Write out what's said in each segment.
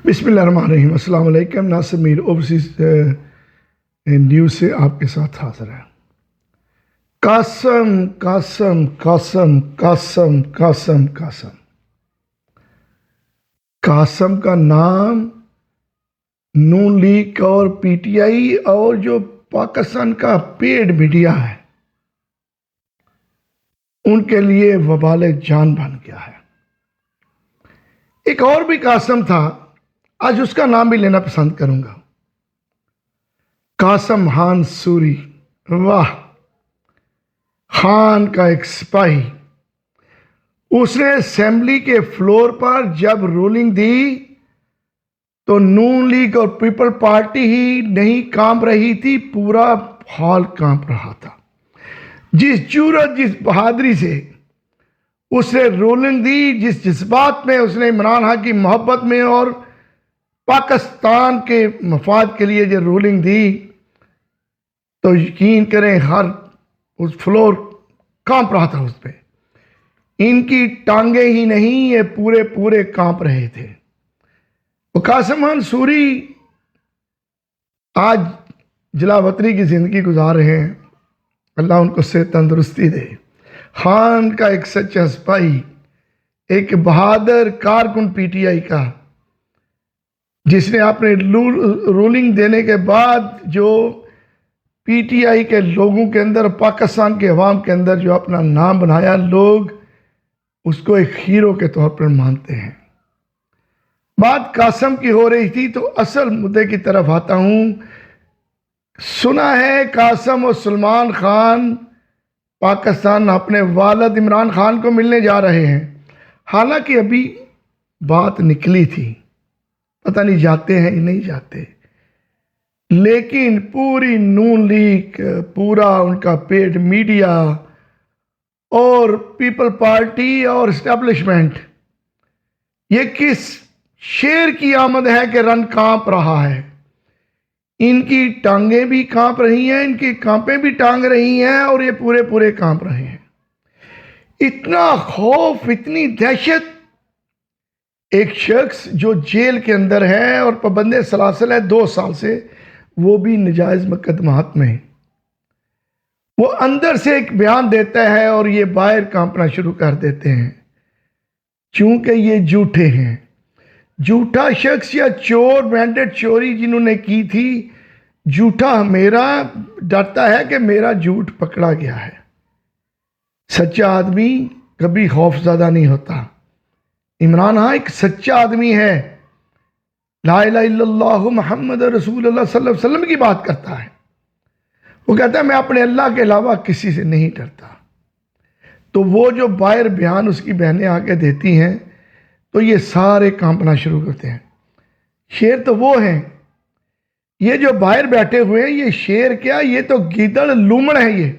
بسم اللہ الرحمن الرحیم۔ السلام علیکم۔ ناصر میر اوورسیز نیوز سے آپ کے ساتھ حاضر ہے۔ قاسم قاسم قاسم قاسم قاسم قاسم قاسم کا نام نون لیگ اور پی ٹی آئی اور جو پاکستان کا پیڈ میڈیا ہے ان کے لیے وبال جان بن گیا ہے۔ ایک اور بھی قاسم تھا، آج اس کا نام بھی لینا پسند کروں گا، قاسم خان سوری۔ واہ، خان کا ایک سپاہی۔ اس نے اسمبلی کے فلور پر جب رولنگ دی تو نون لیگ اور پیپل پارٹی ہی نہیں کانپ رہی تھی، پورا ہال کانپ رہا تھا۔ جس جرأت، جس بہادری سے اس نے رولنگ دی، جس جذبات میں اس نے عمران خان کی محبت میں اور پاکستان کے مفاد کے لیے جو رولنگ دی، تو یقین کریں ہر اس فلور کانپ رہا تھا۔ اس پہ ان کی ٹانگیں ہی نہیں، یہ پورے کانپ رہے تھے۔ قاسم خان سوری آج جلا وطنی کی زندگی گزار رہے ہیں، اللہ ان کو صحت تندرستی دے۔ خان کا ایک سچا سپاہی، ایک بہادر کارکن پی ٹی آئی کا، جس نے اپنے رولنگ دینے کے بعد جو پی ٹی آئی کے لوگوں کے اندر، پاکستان کے عوام کے اندر جو اپنا نام بنایا، لوگ اس کو ایک ہیرو کے طور پر مانتے ہیں۔ بات قاسم کی ہو رہی تھی تو اصل مدعے کی طرف آتا ہوں۔ سنا ہے قاسم اور سلمان خان پاکستان اپنے والد عمران خان کو ملنے جا رہے ہیں، حالانکہ ابھی بات نکلی تھی، پتہ نہیں جاتے ہیں یا نہیں جاتے، لیکن پوری نون لیگ، پورا ان کا پیڈ میڈیا اور پیپل پارٹی اور اسٹیبلشمنٹ، یہ کس شیر کی آمد ہے کہ رن کانپ رہا ہے۔ ان کی ٹانگیں بھی کانپ رہی ہیں، ان کی کانپیں بھی ٹانگ رہی ہیں، اور یہ پورے کانپ رہے ہیں۔ اتنا خوف، اتنی دہشت۔ ایک شخص جو جیل کے اندر ہے اور پابند سلاسل ہے 2 سال سے، وہ بھی نجائز مقدمات میں، وہ اندر سے ایک بیان دیتا ہے اور یہ باہر کانپنا شروع کر دیتے ہیں، چونکہ یہ جھوٹے ہیں۔ جھوٹا شخص یا چور، بینڈٹ چوری جنہوں نے کی تھی، جھوٹا میرا ڈرتا ہے کہ میرا جھوٹ پکڑا گیا ہے۔ سچا آدمی کبھی خوف زدہ نہیں ہوتا۔ عمران خان ایک سچا آدمی ہے، لا الہ الا اللہ محمد رسول اللہ صلی اللہ علیہ وسلم کی بات کرتا ہے۔ وہ کہتا ہے میں اپنے اللہ کے علاوہ کسی سے نہیں ڈرتا۔ تو وہ جو باہر بیان اس کی بہنیں آ کے دیتی ہیں تو یہ سارے کانپنا شروع کرتے ہیں۔ شیر تو وہ ہیں، یہ جو باہر بیٹھے ہوئے ہیں، یہ شیر کیا، یہ تو گیدڑ لومڑ ہے۔ یہ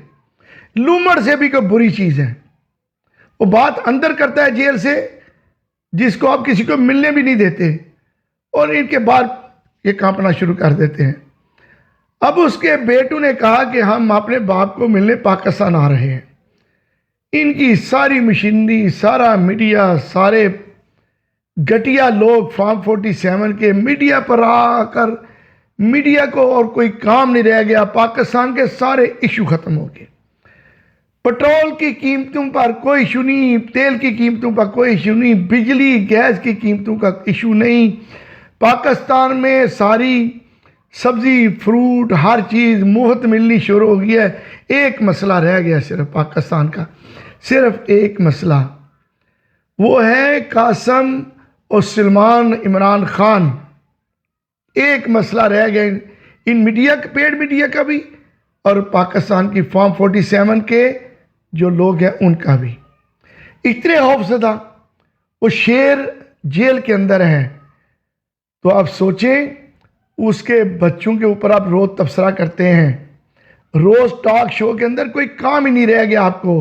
لومڑ سے بھی کوئی بری چیز ہے۔ وہ بات اندر کرتا ہے جیل سے، جس کو آپ کسی کو ملنے بھی نہیں دیتے، اور ان کے بعد یہ کانپنا شروع کر دیتے ہیں۔ اب اس کے بیٹوں نے کہا کہ ہم اپنے باپ کو ملنے پاکستان آ رہے ہیں۔ ان کی ساری مشینری، سارا میڈیا، سارے گٹیا لوگ فارم 47 کے میڈیا پر آ کر، میڈیا کو اور کوئی کام نہیں رہ گیا، پاکستان کے سارے ایشو ختم ہو گئے۔ پٹرول کی قیمتوں پر کوئی ایشو نہیں، تیل کی قیمتوں پر کوئی ایشو نہیں، بجلی گیس کی قیمتوں کا ایشو نہیں۔ پاکستان میں ساری سبزی، فروٹ، ہر چیز مفت ملنی شروع ہو گئی ہے۔ ایک مسئلہ رہ گیا صرف پاکستان کا، صرف ایک مسئلہ، وہ ہے قاسم اور سلمان عمران خان۔ ایک مسئلہ رہ گیا ان میڈیا، پیڈ میڈیا کا بھی، اور پاکستان کی فارم 47 کے جو لوگ ہیں ان کا بھی۔ اتنے خوف زدہ، وہ شیر جیل کے اندر ہے، تو آپ سوچیں اس کے بچوں کے اوپر آپ روز تبصرہ کرتے ہیں، روز ٹاک شو کے اندر کوئی کام ہی نہیں رہ گیا آپ کو۔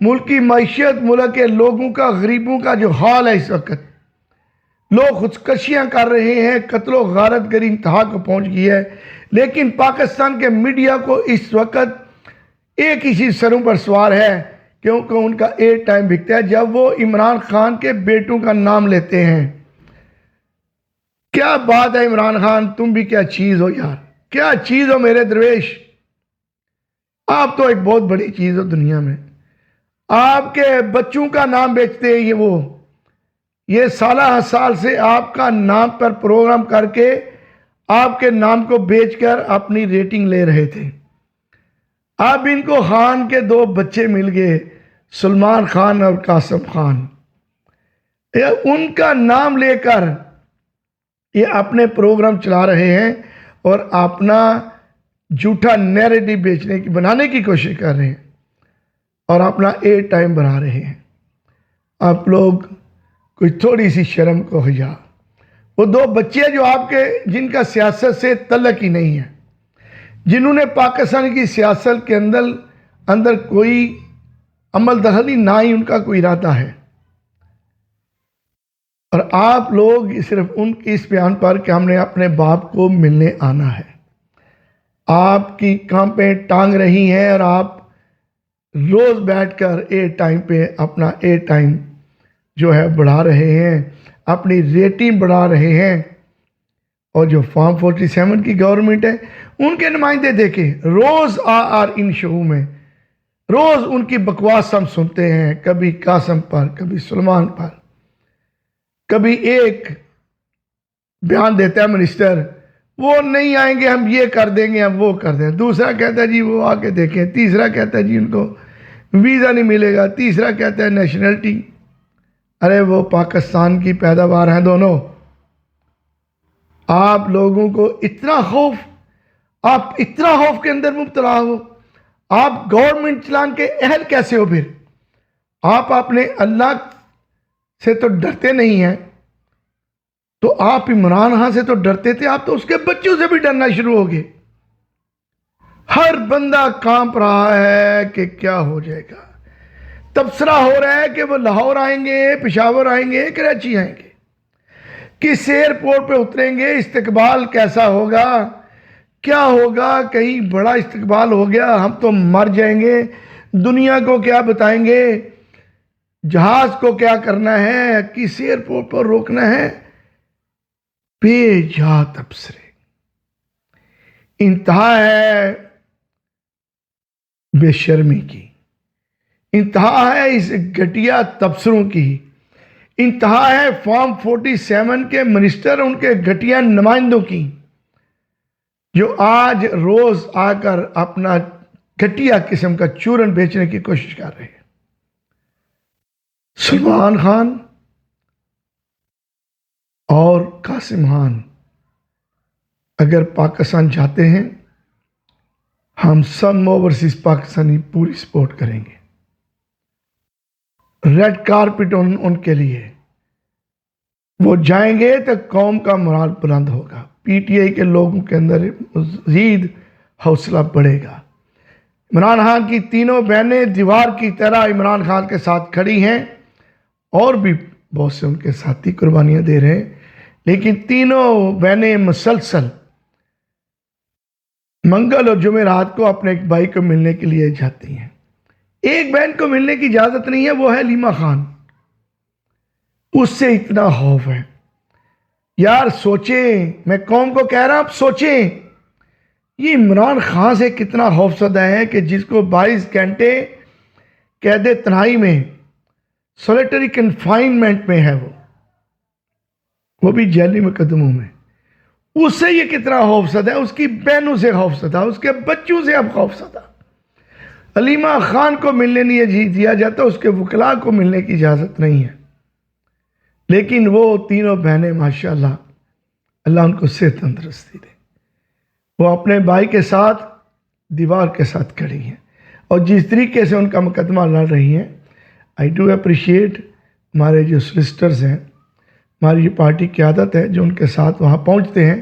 ملک کی معیشت، ملک کے لوگوں کا، غریبوں کا جو حال ہے اس وقت، لوگ خودکشیاں کر رہے ہیں، قتل و غارت گری انتہا کو پہنچ گئی ہے، لیکن پاکستان کے میڈیا کو اس وقت ایک ہی چیز سروں پر سوار ہے، کیونکہ ان کا ایک ٹائم بکتا ہے جب وہ عمران خان کے بیٹوں کا نام لیتے ہیں۔ کیا بات ہے عمران خان، تم بھی کیا چیز ہو یار، کیا چیز ہو میرے درویش، آپ تو ایک بہت بڑی چیز ہو دنیا میں۔ آپ کے بچوں کا نام بیچتے ہیں یہ سالہ سال سے آپ کا نام پر پروگرام کر کے آپ کے نام کو بیچ کر اپنی ریٹنگ لے رہے تھے۔ اب ان کو خان کے 2 بچے مل گئے، سلمان خان اور قاسم خان، ان کا نام لے کر یہ اپنے پروگرام چلا رہے ہیں اور اپنا جھوٹا نیریٹو بنانے کی کوشش کر رہے ہیں اور اپنا ایئر ٹائم بنا رہے ہیں۔ آپ لوگ کوئی تھوڑی سی شرم کو حیا، وہ 2 بچے جو آپ کے، جن کا سیاست سے تعلق ہی نہیں ہے، جنہوں نے پاکستان کی سیاست کے اندر کوئی عمل دخلی، نہ ہی ان کا کوئی ارادہ ہے، اور آپ لوگ صرف ان کی اس بیان پر کہ ہم نے اپنے باپ کو ملنے آنا ہے، آپ کی کام پہ ٹانگ رہی ہیں اور آپ روز بیٹھ کر ایئر ٹائم پہ اپنا ایئر ٹائم جو ہے بڑھا رہے ہیں، اپنی ریٹنگ بڑھا رہے ہیں۔ اور جو فارم 47 کی گورنمنٹ ہے، ان کے نمائندے دیکھیں، روز ان شو میں روز ان کی بکواس ہم سنتے ہیں، کبھی قاسم پر، کبھی سلمان پر، کبھی ایک بیان دیتا ہے منسٹر، وہ نہیں آئیں گے ہم یہ کر دیں گے، ہم وہ کر دیں، دوسرا کہتا ہے جی وہ آ کے دیکھیں، تیسرا کہتا ہے جی ان کو ویزا نہیں ملے گا، تیسرا کہتا ہے نیشنلٹی۔ ارے وہ پاکستان کی پیداوار ہیں دونوں۔ آپ لوگوں کو اتنا خوف، آپ اتنا خوف کے اندر مبتلا ہو، آپ گورنمنٹ چلان کے اہل کیسے ہو؟ پھر آپ اپنے اللہ سے تو ڈرتے نہیں ہیں، تو آپ عمران خان سے تو ڈرتے تھے، آپ تو اس کے بچوں سے بھی ڈرنا شروع ہو گئے۔ ہر بندہ کانپ رہا ہے کہ کیا ہو جائے گا، تبصرہ ہو رہا ہے کہ وہ لاہور آئیں گے، پشاور آئیں گے، کراچی آئیں گے، کس ایئرپورٹ پہ اتریں گے، استقبال کیسا ہوگا، کیا ہوگا، کہیں بڑا استقبال ہو گیا ہم تو مر جائیں گے، دنیا کو کیا بتائیں گے، جہاز کو کیا کرنا ہے، کس ایئرپورٹ پر روکنا ہے، بے جا تبصرے، انتہا ہے بے شرمی کی، انتہا ہے اس گھٹیا تبصروں کی، انتہا ہے فارم 47 کے منسٹر، ان کے گھٹیا نمائندوں کی، جو آج روز آ کر اپنا گھٹیا قسم کا چورن بیچنے کی کوشش کر رہے ہیں۔ سلمان خان اور قاسم خان اگر پاکستان جاتے ہیں، ہم سب اوورسیز پاکستانی پوری سپورٹ کریں گے، ریڈ کارپٹ ان کے لیے، وہ جائیں گے تو قوم کا مرال بلند ہوگا، پی ٹی آئی کے لوگوں کے اندر مزید حوصلہ بڑھے گا۔ عمران خان کی تینوں بہنیں دیوار کی طرح عمران خان کے ساتھ کھڑی ہیں، اور بھی بہت سے ان کے ساتھی قربانیاں دے رہے ہیں، لیکن تینوں بہنیں مسلسل منگل اور جمعرات کو اپنے ایک بھائی کو ملنے کے لیے جاتی ہیں۔ ایک بہن کو ملنے کی اجازت نہیں ہے، وہ ہے لیما خان، اس سے اتنا خوف ہے۔ یار سوچیں، میں قوم کو کہہ رہا ہوں، آپ سوچیں، یہ عمران خان سے کتنا خوف زدہ ہے کہ جس کو 22 گھنٹے قید تنہائی میں، سولیٹری کنفائنمنٹ میں ہے، وہ بھی جیلی مقدموں میں، اس سے یہ کتنا خوف زدہ ہے، اس کی بہنوں سے خوف زدہ، اس کے بچوں سے اب خوف زدہ۔ علیمہ خان کو ملنے نہیں دیا جاتا، اس کے وکلاء کو ملنے کی اجازت نہیں ہے، لیکن وہ تینوں بہنیں ماشاءاللہ، اللہ ان کو صحت تندرستی دے، وہ اپنے بھائی کے ساتھ دیوار کے ساتھ کھڑی ہیں، اور جس طریقے سے ان کا مقدمہ لڑ رہی ہیں، آئی ڈو اپریشیٹ ہمارے جو سلسٹرز ہیں، ہماری پارٹی کی عادت ہے جو ان کے ساتھ وہاں پہنچتے ہیں،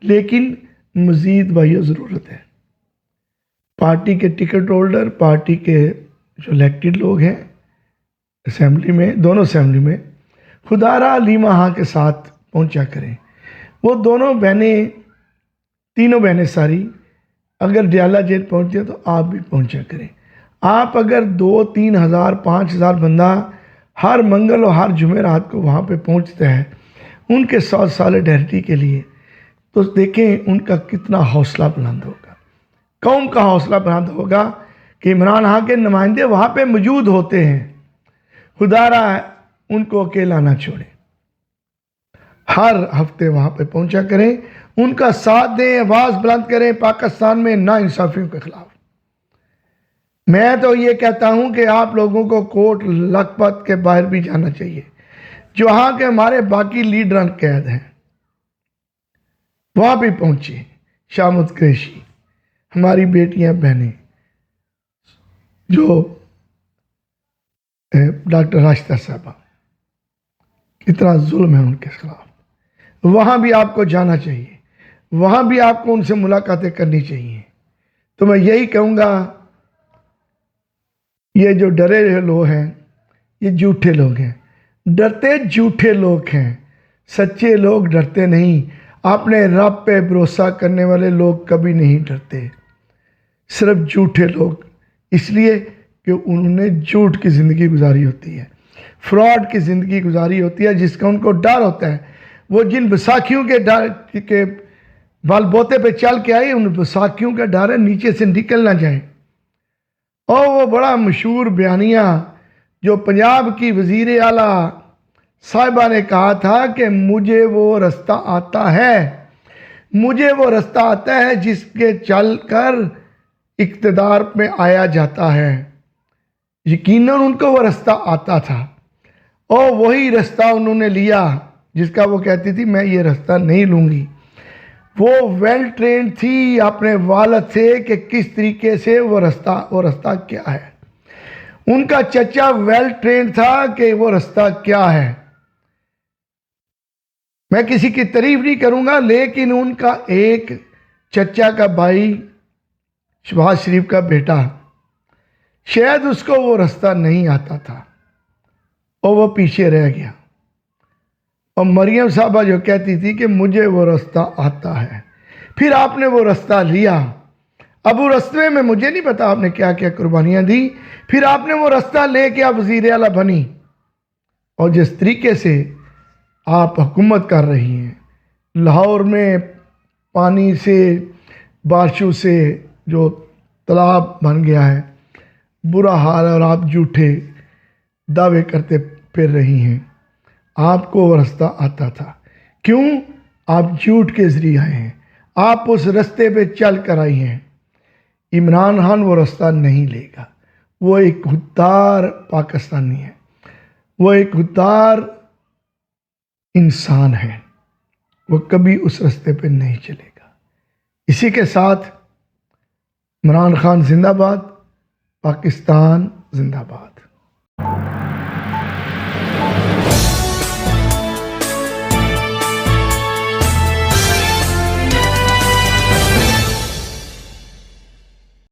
لیکن مزید بھائیو ضرورت ہے، پارٹی کے ٹکٹ ہولڈر، پارٹی کے جو الیکٹڈ لوگ ہیں اسمبلی میں، دونوں اسمبلی میں، خدا را لیما خان کے ساتھ پہنچا کریں۔ وہ دونوں بہنیں، تینوں بہنیں ساری، اگر ڈیالہ جیل پہنچتی ہیں تو آپ بھی پہنچا کریں۔ آپ اگر 2-3 ہزار 5 ہزار بندہ ہر منگل اور ہر جمعرات کو وہاں پہ پہنچتا ہے، ان کے 100 سالیڈیرٹی کے لیے، تو دیکھیں ان کا کتنا حوصلہ بلند ہوگا، قوم کا حوصلہ بلند ہوگا کہ عمران خان کے نمائندے وہاں پہ موجود ہوتے ہیں، خدا را ان کو اکیلا نہ چھوڑے، ہر ہفتے وہاں پہ پہنچا کریں، ان کا ساتھ دیں، آواز بلند کریں پاکستان میں ناانصافیوں کے خلاف۔ میں تو یہ کہتا ہوں کہ آپ لوگوں کو کوٹ لکھپت کے باہر بھی جانا چاہیے، جہاں کے ہمارے باقی لیڈران قید ہیں، وہاں بھی پہنچے، شامت قریشی، ہماری بیٹیاں بہنیں جو ڈاکٹر راشدہ صاحبہ، اتنا ظلم ہے ان کے خلاف، وہاں بھی آپ کو جانا چاہیے، وہاں بھی آپ کو ان سے ملاقاتیں کرنی چاہیے۔ تو میں یہی کہوں گا، یہ جو ڈرے ہوئے لوگ ہیں یہ جھوٹے لوگ ہیں، ڈرتے جھوٹے لوگ ہیں، سچے لوگ ڈرتے نہیں، اپنے رب پہ بھروسہ کرنے والے لوگ کبھی نہیں ڈرتے، صرف جھوٹے لوگ، اس لیے کہ انہوں نے جھوٹ کی زندگی گزاری ہوتی ہے، فراڈ کی زندگی گزاری ہوتی ہے، جس کا ان کو ڈر ہوتا ہے۔ وہ جن بساکھیوں کے ڈر کے بال بوتے پہ چل کے آئی، ان بساکھیوں کا ڈر ہے نیچے سے نکل نہ جائیں۔ اور وہ بڑا مشہور بیانیہ جو پنجاب کی وزیر اعلیٰ صاحبہ نے کہا تھا کہ مجھے وہ رستہ آتا ہے، مجھے وہ رستہ آتا ہے جس کے چل کر اقتدار میں آیا جاتا ہے۔ یقیناً ان کو وہ رستہ آتا تھا، اور وہی رستہ انہوں نے لیا جس کا وہ کہتی تھی میں یہ رستہ نہیں لوں گی۔ وہ ویل ٹرینڈ تھی اپنے والد سے کہ کس طریقے سے وہ رستہ کیا ہے، ان کا چچا ویل ٹرینڈ تھا کہ وہ رستہ کیا ہے۔ میں کسی کی تعریف نہیں کروں گا، لیکن ان کا ایک چچا کا بھائی شہباز شریف کا بیٹا، شاید اس کو وہ رستہ نہیں آتا تھا اور وہ پیچھے رہ گیا، اور مریم صاحبہ جو کہتی تھی کہ مجھے وہ رستہ آتا ہے، پھر آپ نے وہ رستہ لیا۔ اب وہ رستے میں مجھے نہیں پتا آپ نے کیا کیا قربانیاں دی، پھر آپ نے وہ رستہ لے کے آپ وزیر اعلیٰ بنی، اور جس طریقے سے آپ حکومت کر رہی ہیں، لاہور میں پانی سے، بارشوں سے جو تالاب بن گیا ہے، برا حال ہے، اور آپ جھوٹے دعوے کرتے پھر رہی ہیں۔ آپ کو وہ رستہ آتا تھا، کیوں؟ آپ جھوٹ کے ذریعے آئے ہیں، آپ اس رستے پہ چل کر آئی ہیں۔ عمران خان وہ رستہ نہیں لے گا، وہ ایک غدار پاکستانی ہے، وہ ایک غدار انسان ہے، وہ کبھی اس رستے پہ نہیں چلے گا۔ اسی کے ساتھ عمران خان زندہ باد، پاکستان زندہ باد۔